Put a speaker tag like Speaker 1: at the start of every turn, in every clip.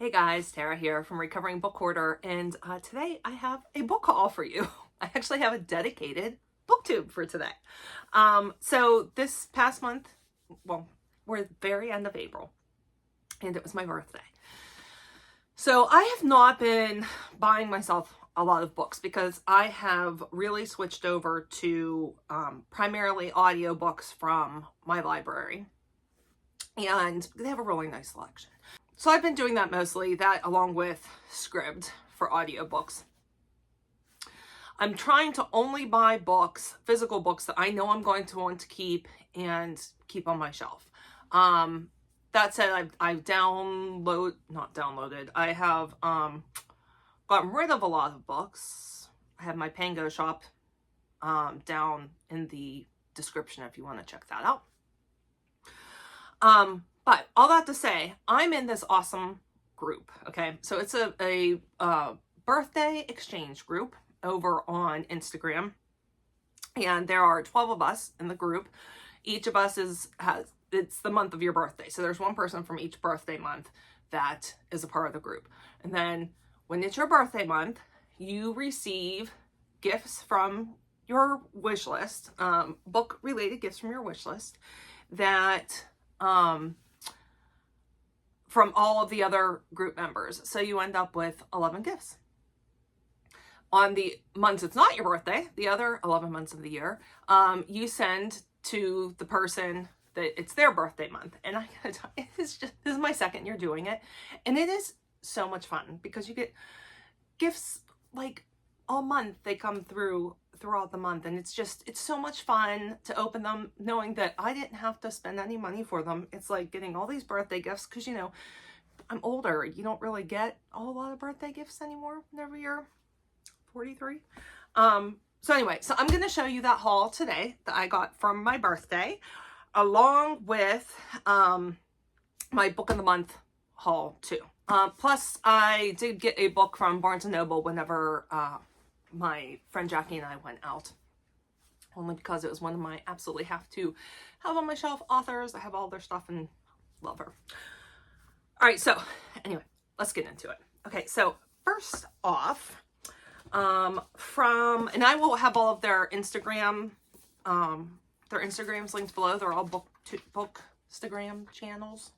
Speaker 1: Hey guys, Tara here from Recovering Book Hoarder, and today I have a book haul for you. I actually have a dedicated booktube for today. So this past month, well, we're at the very end of April, and it was my birthday. So I have not been buying myself a lot of books because I have really switched over to primarily audiobooks from my library, and they have a really nice selection. So I've been doing that mostly, that along with Scribd for audiobooks. I'm trying to only buy books, physical books, that I know I'm going to want to keep and keep on my shelf. That said, I have gotten rid of a lot of books. I have my Pango shop down in the description if you want to check that out. But all that to say, I'm in this awesome group, okay? So it's a birthday exchange group over on Instagram, and there are 12 of us in the group. Each of us it's the month of your birthday, so there's one person from each birthday month that is a part of the group. And then when it's your birthday month, you receive gifts from your wish list, book-related gifts from your wish list that from all of the other group members. So you end up with 11 gifts. On the months it's not your birthday, the other 11 months of the year, you send to the person that it's their birthday month. And I gotta tell you, this is my second year doing it. And it is so much fun because you get gifts like all month. They come throughout the month, and it's so much fun to open them knowing that I didn't have to spend any money for them. It's like getting all these birthday gifts because, you know, I'm older. You don't really get a whole lot of birthday gifts anymore every year. 43. So anyway, so I'm going to show you that haul today that I got from my birthday, along with my book of the month haul too. Plus I did get a book from Barnes & Noble whenever my friend Jackie and I went out, only because it was one of my absolutely have to have on my shelf authors. I have all their stuff and love her. All right, so anyway, let's get into it. Okay, so first off, and I will have all of their Instagrams linked below. They're all Bookstagram channels.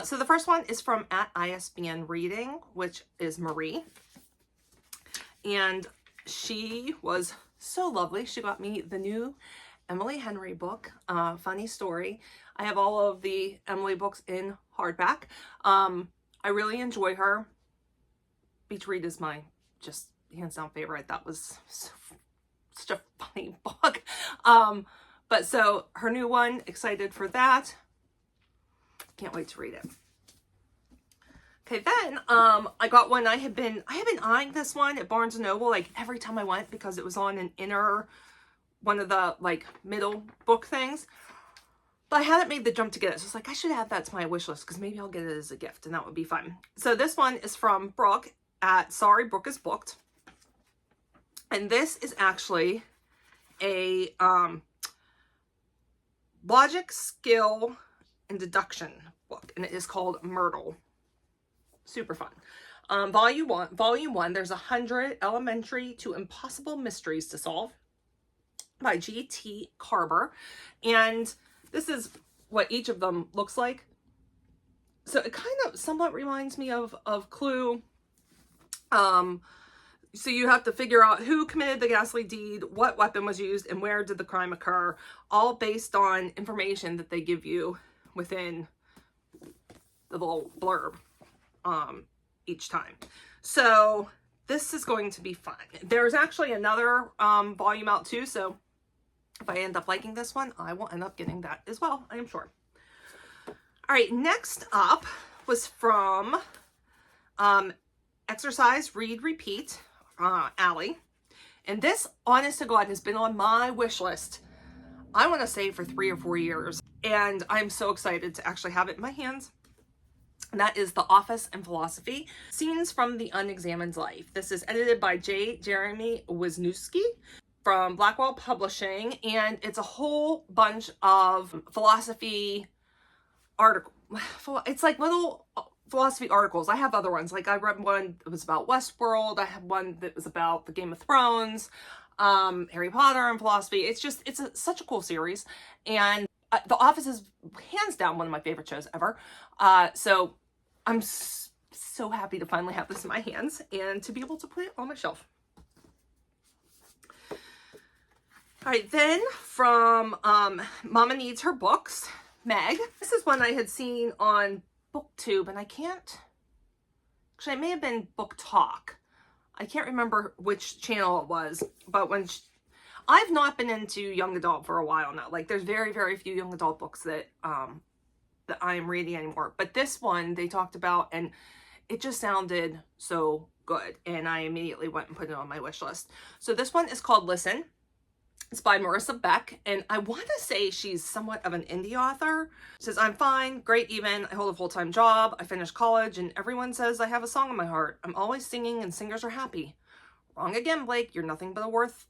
Speaker 1: So the first one is from @ISBN Reading, which is Marie. And she was so lovely. She got me the new Emily Henry book, Funny Story. I have all of the Emily books in hardback. I really enjoy her. Beach Read is my just hands down favorite. That was such a funny book. But so her new one, excited for that. Can't wait to read it. Okay, then I got one. I have been eyeing this one at Barnes & Noble like every time I went because it was on an inner, one of the like middle book things. But I hadn't made the jump to get it. So it's like, I should add that to my wish list because maybe I'll get it as a gift and that would be fun. So this one is from Brooke at sorrybrookeisbooked. And this is actually a logic, skill, and deduction book. And it is called Myrtle. Super fun. Volume one, there's 100 elementary to impossible mysteries to solve by G.T. Carver. And this is what each of them looks like. So it kind of somewhat reminds me of Clue. So you have to figure out who committed the ghastly deed, what weapon was used, and where did the crime occur, all based on information that they give you within the little blurb each time. So this is going to be fun. There's actually another volume out too, so if I end up liking this one, I will end up getting that as well, I am sure. All right, next up was from Exercise, Read, Repeat, Allie. And this, honest to God, has been on my wish list, I want to say, for 3 or 4 years. And I'm so excited to actually have it in my hands. And that is The Office and Philosophy, Scenes from the Unexamined Life. This is edited by J. Jeremy Wisniewski from Blackwell Publishing, and it's a whole bunch of philosophy articles. It's like little philosophy articles. I have other ones. Like I read one that was about Westworld. I have one that was about the Game of Thrones, Harry Potter and philosophy. It's such a cool series. And The Office is hands down one of my favorite shows ever. So I'm so happy to finally have this in my hands and to be able to put it on my shelf. All right, then from Mama Needs Her Books, Meg. This is one I had seen on BookTube, and I can't, actually it may have been Book Talk. I can't remember which channel it was, but I've not been into young adult for a while now. Like there's very, very few young adult books that that I am reading anymore. But this one they talked about, and it just sounded so good, and I immediately went and put it on my wish list. So this one is called Listen. It's by Marissa Beck, and I want to say she's somewhat of an indie author. It says, I'm fine, great even. I hold a full-time job. I finished college, and everyone says I have a song in my heart. I'm always singing, and singers are happy. Wrong again, Blake. You're nothing but a worth.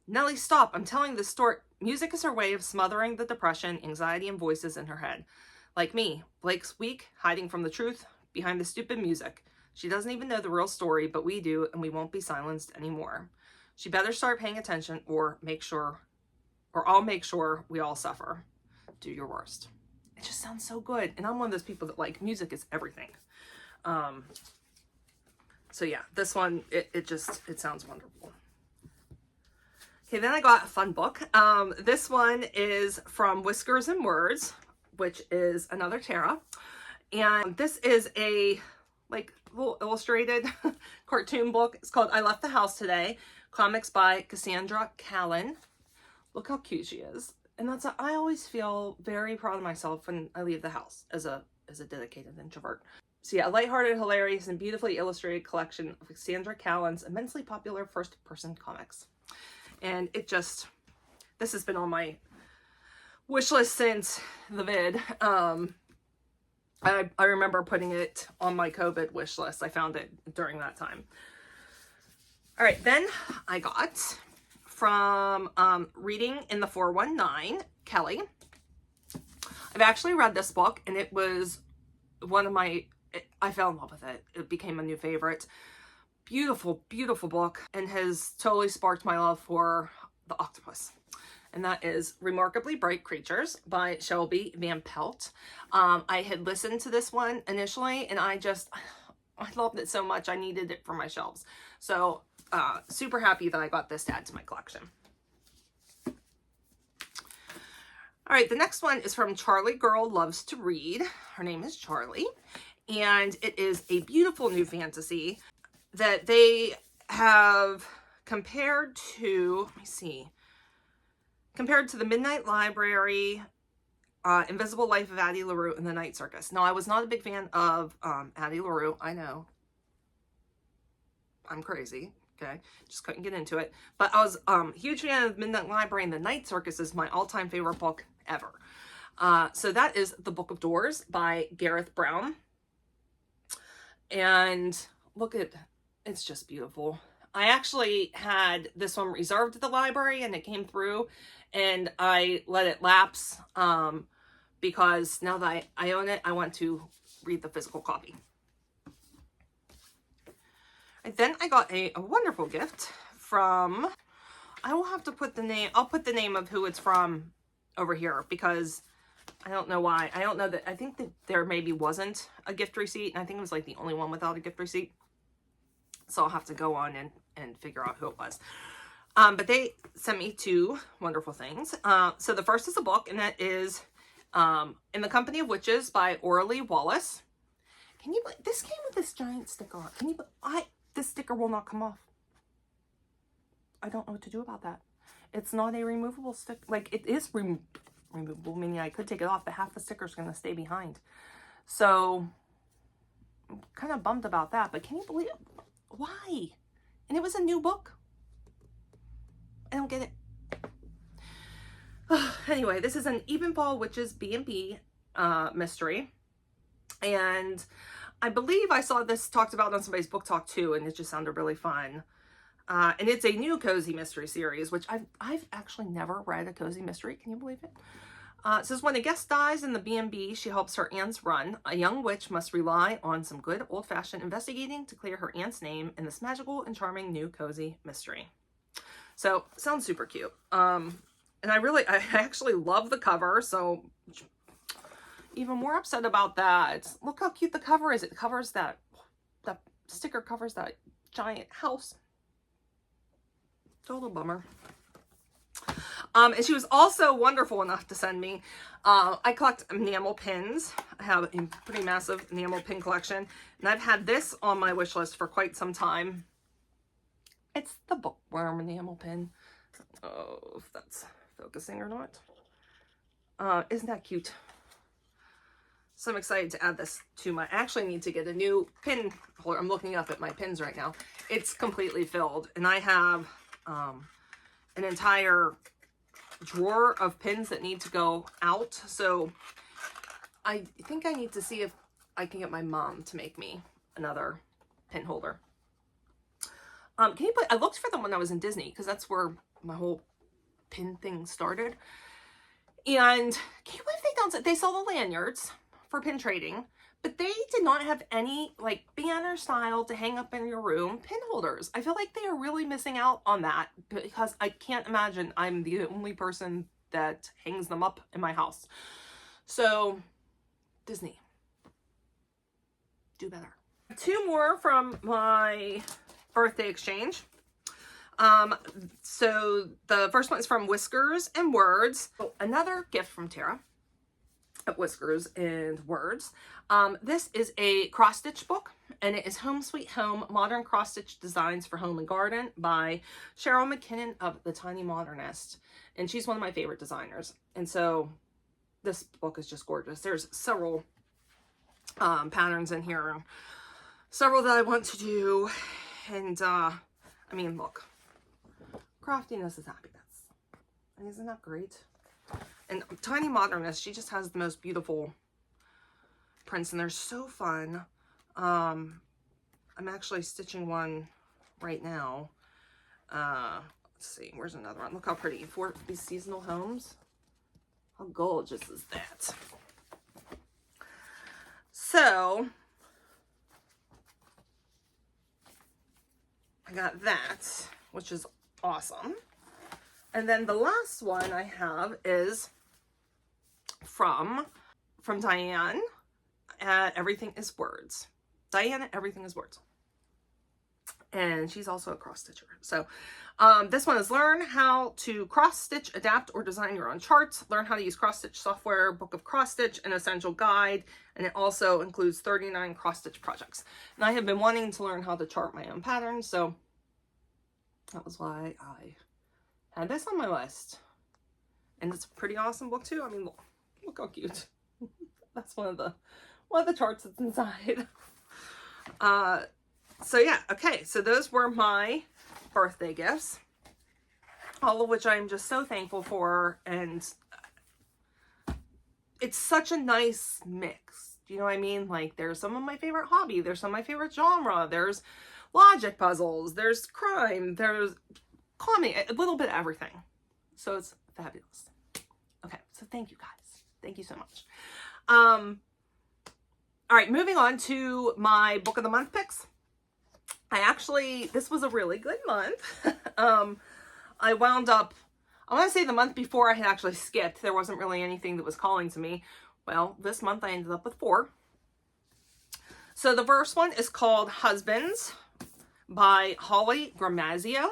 Speaker 1: Nellie, stop. I'm telling this story. Music is her way of smothering the depression, anxiety, and voices in her head. Like me, Blake's weak, hiding from the truth behind the stupid music. She doesn't even know the real story, but we do, and we won't be silenced anymore. She better start paying attention or I'll make sure we all suffer. Do your worst. It just sounds so good. And I'm one of those people that like music is everything. So yeah, this one, it sounds wonderful. Okay, then I got a fun book. This one is from Whiskers and Words, which is another Tara. And this is a like little illustrated cartoon book. It's called I Left the House Today. Comics by Cassandra Callan. Look how cute she is. And I always feel very proud of myself when I leave the house as a dedicated introvert. So yeah, a lighthearted, hilarious, and beautifully illustrated collection of Cassandra Callan's immensely popular first-person comics. And this has been on my wish list since the vid. I remember putting it on my COVID wish list. I found it during that time. All right, then I got from Reading in the 419, Kelly. I've actually read this book, and it was I fell in love with it. It became a new favorite. Beautiful, beautiful book, and has totally sparked my love for the octopus. And that is Remarkably Bright Creatures by Shelby Van Pelt. I had listened to this one initially, and I loved it so much I needed it for my shelves. So super happy that I got this to add to my collection. All right, the next one is from Charlie Girl Loves to Read. Her name is Charlie, and it is a beautiful new fantasy that they have compared to, compared to The Midnight Library, Invisible Life of Addie LaRue, and The Night Circus. Now, I was not a big fan of Addie LaRue. I know. I'm crazy. Okay, just couldn't get into it. But I was a huge fan of Midnight Library, and The Night Circus is my all-time favorite book ever. So that is The Book of Doors by Gareth Brown. And look at, it's just beautiful. I actually had this one reserved at the library, and it came through, and I let it lapse because now that I own it, I want to read the physical copy. Then I got a wonderful gift from, I will have to put the name, I'll put the name of who it's from over here because I don't know why. I don't know that, I think that there maybe wasn't a gift receipt, and I think it was like the only one without a gift receipt. So I'll have to go on and figure out who it was. But they sent me two wonderful things. So the first is a book, and that is In the Company of Witches by Orly Wallace. Can you believe this came with this giant sticker on? Can you this sticker will not come off. I don't know what to do about that. It's not a removable stick. Like, it is removable, meaning I could take it off, but half the sticker is going to stay behind. So I'm kind of bummed about that, but can you believe it? Why? And it was a new book. I don't get it. Anyway, this is an Evenfall Witches B&B mystery. And I believe I saw this talked about on somebody's book talk too, and it just sounded really fun. And it's a new cozy mystery series, which I've actually never read a cozy mystery. Can you believe it? It says, when a guest dies in the B&B she helps her aunt's run, a young witch must rely on some good old-fashioned investigating to clear her aunt's name in this magical and charming new cozy mystery. So, sounds super cute. And I actually love the cover, so even more upset about that. Look how cute the cover is. It covers that sticker covers that giant house. Total bummer. And she was also wonderful enough to send me, I collect enamel pins. I have a pretty massive enamel pin collection, and I've had this on my wish list for quite some time. It's the bookworm enamel pin. Oh, if that's focusing or not. Isn't that cute? So I'm excited to add this to my, I actually need to get a new pin holder. I'm looking up at my pins right now. It's completely filled, and I have an entire drawer of pins that need to go out. So I think I need to see if I can get my mom to make me another pin holder. Can you put, I looked for them when I was in Disney, because that's where my whole pin thing started. And can you believe they sell the lanyards for pin trading, but they did not have any like banner style to hang up in your room pin holders. I feel like they are really missing out on that, because I can't imagine I'm the only person that hangs them up in my house. So Disney, do better. 2 more from my birthday exchange. So the first one is from Whiskers and Words. Oh, another gift from Tara at Whiskers and Words. This is a cross-stitch book, and it is Home Sweet Home, Modern Cross-Stitch Designs for Home and Garden by Cheryl McKinnon of The Tiny Modernist. And she's one of my favorite designers. And so this book is just gorgeous. There's several patterns in here, and several that I want to do. And I mean, look, craftiness is happiness. And isn't that great? And Tiny Modernist, she just has the most beautiful prints, and they're so fun. I'm actually stitching one right now. Let's see, where's another one? Look how pretty. For these seasonal homes. How gorgeous is that? So I got that, which is awesome. And then the last one I have is from Diane at Everything.is.words. Diane at Everything.is.words. And she's also a cross stitcher. So this one is learn how to cross stitch, adapt, or design your own charts. Learn how to use cross stitch software, book of cross stitch, an essential guide. And it also includes 39 cross stitch projects. And I have been wanting to learn how to chart my own patterns. So that was why I had this on my list. And it's a pretty awesome book too. I mean, look how cute. That's one of the charts that's inside. So yeah, okay, so those were my birthday gifts, all of which I'm just so thankful for, and it's such a nice mix. Do you know what I mean? Like, there's some of my favorite hobby, there's some of my favorite genre, there's logic puzzles, there's crime, there's comic, a little bit of everything. So it's fabulous. Okay, so thank you guys. Thank you so much. All right, moving on to my book of the month picks. This was a really good month. I wound up, I want to say the month before I had actually skipped. There wasn't really anything that was calling to me. Well, this month I ended up with 4. So the first one is called Husbands by Holly Gramazio.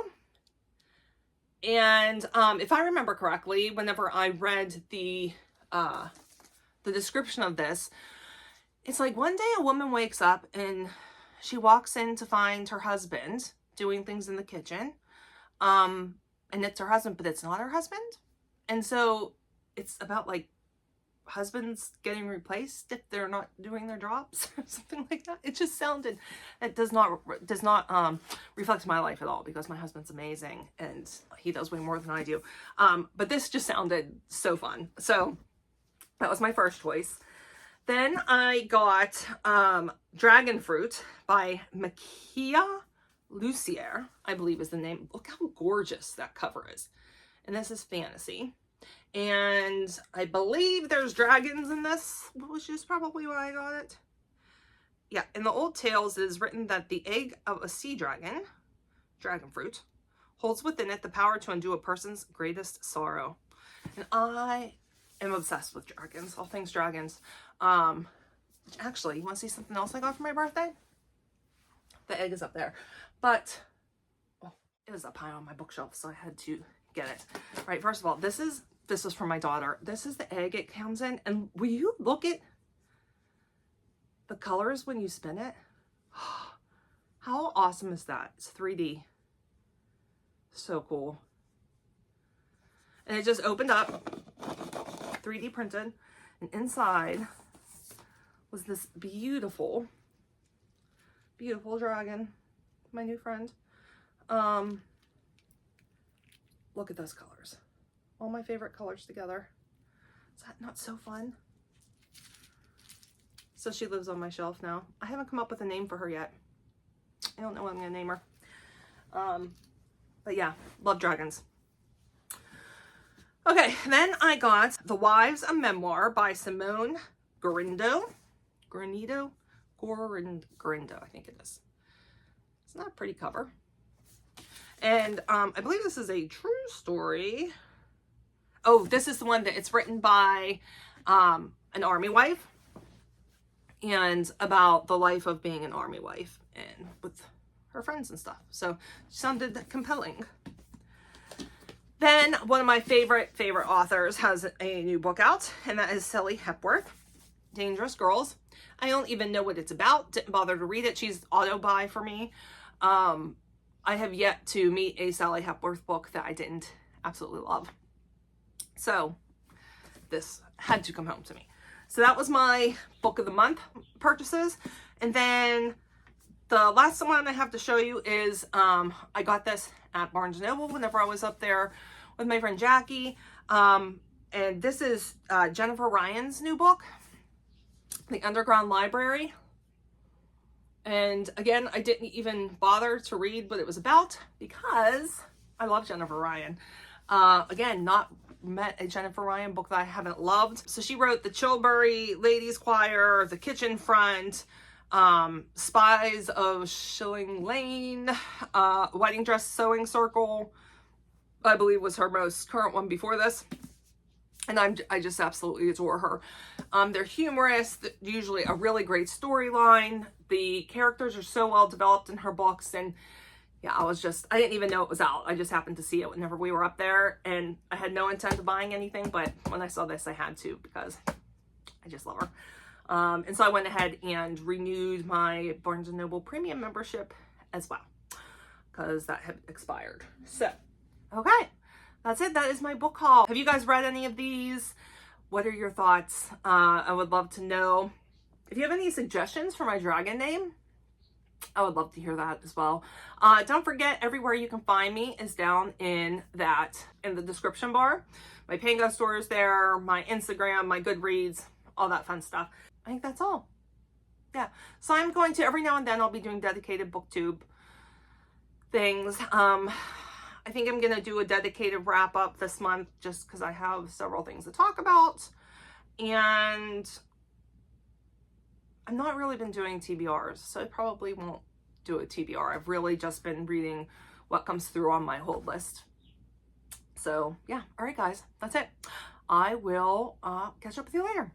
Speaker 1: And if I remember correctly, whenever I read the description of this, it's like one day a woman wakes up and she walks in to find her husband doing things in the kitchen. And it's her husband, but it's not her husband. And so it's about like husbands getting replaced if they're not doing their jobs or something like that. It just sounded, it does not reflect my life at all, because my husband's amazing and he does way more than I do. But this just sounded so fun. So that was my first choice. Then I got Dragon Fruit by Makia Lucier, I believe is the name. Look how gorgeous that cover is. And this is fantasy. And I believe there's dragons in this, which is probably why I got it. Yeah, in the old tales it is written that the egg of a sea dragon, dragon fruit, holds within it the power to undo a person's greatest sorrow. And I am obsessed with dragons, all things dragons. Actually, you want to see something else I got for my birthday? The egg is up there, but it was up high on my bookshelf, so I had to get it. Right, first of all, this was for my daughter. This is the egg it comes in, and will you look at the colors when you spin it? How awesome is that? It's 3D. So cool. And it just opened up, 3D printed, and inside was this beautiful, beautiful dragon, my new friend. Look at those colors. All my favorite colors together. Is that not so fun? So she lives on my shelf now. I haven't come up with a name for her yet. I don't know what I'm gonna name her. But yeah, love dragons. Okay, then I got The Wives, a Memoir by Simone Gorindo, I think it is. It's not a pretty cover. And I believe this is a true story. Oh, this is the one that it's written by an army wife, and about the life of being an army wife and with her friends and stuff. So it sounded compelling. Then one of my favorite authors has a new book out, and that is Sally Hepworth, Dangerous Girls. I don't even know what it's about. Didn't bother to read it. She's auto buy for me. I have yet to meet a Sally Hepworth book that I didn't absolutely love. So this had to come home to me. So that was my book of the month purchases. And then the last one I have to show you is, I got this at Barnes & Noble whenever I was up there with my friend Jackie. And this is Jennifer Ryan's new book, The Underground Library. And again, I didn't even bother to read what it was about because I love Jennifer Ryan. Again, not met a Jennifer Ryan book that I haven't loved. So she wrote The Chilbury Ladies Choir, The Kitchen Front, Spies of Shilling Lane, Wedding Dress Sewing Circle, I believe was her most current one before this. And I just absolutely adore her. They're humorous, usually a really great storyline. The characters are so well developed in her books, and yeah, I didn't even know it was out. I just happened to see it whenever we were up there, and I had no intent of buying anything, but when I saw this, I had to because I just love her. And so I went ahead and renewed my Barnes & Noble premium membership as well because that had expired. So, okay. That's it. That is my book haul. Have you guys read any of these? What are your thoughts? I would love to know. If you have any suggestions for my dragon name, I would love to hear that as well. Don't forget, everywhere you can find me is down in the description bar. My Pango store is there, my Instagram, my Goodreads, all that fun stuff. I think that's all. Yeah. So I'm going to, every now and then, I'll be doing dedicated booktube things. I think I'm going to do a dedicated wrap up this month just because I have several things to talk about. And I've not really been doing TBRs, so I probably won't do a TBR. I've really just been reading what comes through on my hold list. So yeah, all right guys, that's it. I will catch up with you later.